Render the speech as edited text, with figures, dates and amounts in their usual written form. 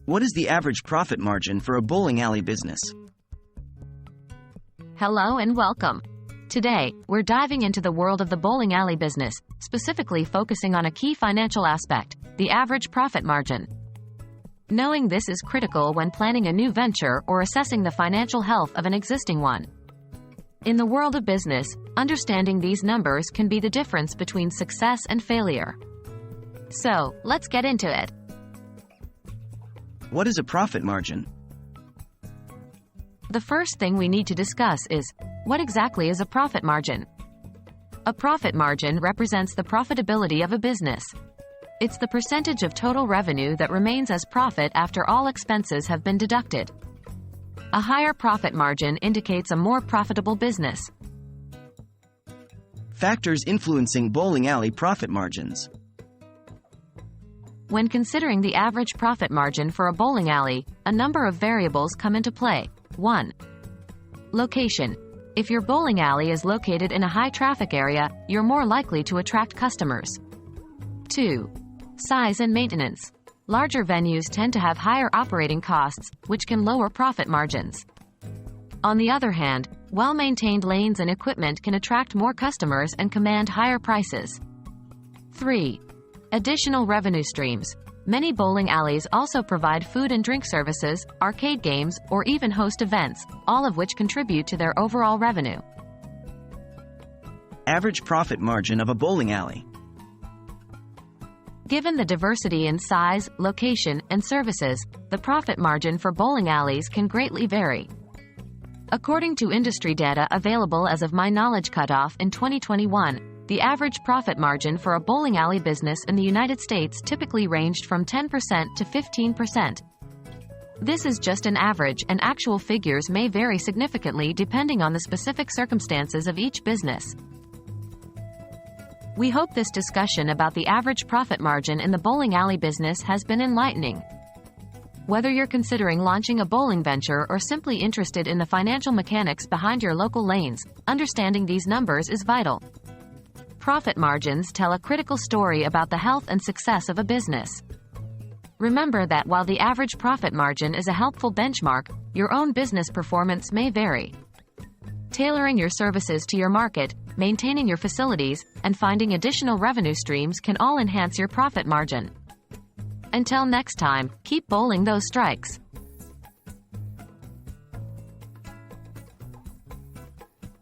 What is the average profit margin for a bowling alley business? Hello and welcome. Today, we're diving into the world of the bowling alley business, specifically focusing on a key financial aspect, the average profit margin. Knowing this is critical when planning a new venture or assessing the financial health of an existing one. In the world of business, understanding these numbers can be the difference between success and failure. So, let's get into it. What is a profit margin? The first thing we need to discuss is, what exactly is a profit margin? A profit margin represents the profitability of a business. It's the percentage of total revenue that remains as profit after all expenses have been deducted. A higher profit margin indicates a more profitable business. Factors influencing bowling alley profit margins. When considering the average profit margin for a bowling alley, a number of variables come into play. 1. Location. If your bowling alley is located in a high-traffic area, you're more likely to attract customers. 2. Size and maintenance. Larger venues tend to have higher operating costs, which can lower profit margins. On the other hand, well-maintained lanes and equipment can attract more customers and command higher prices. 3. Additional revenue streams. Many bowling alleys also provide food and drink services, arcade games, or even host events, all of which contribute to their overall revenue. Average profit margin of a bowling alley. Given the diversity in size, location, and services, the profit margin for bowling alleys can greatly vary. According to industry data available as of my knowledge cutoff in 2021, the average profit margin for a bowling alley business in the United States typically ranged from 10% to 15%. This is just an average, and actual figures may vary significantly depending on the specific circumstances of each business. We hope this discussion about the average profit margin in the bowling alley business has been enlightening. Whether you're considering launching a bowling venture or simply interested in the financial mechanics behind your local lanes, understanding these numbers is vital. Profit margins tell a critical story about the health and success of a business. Remember that while the average profit margin is a helpful benchmark, your own business performance may vary. Tailoring your services to your market, maintaining your facilities, and finding additional revenue streams can all enhance your profit margin. Until next time, keep bowling those strikes.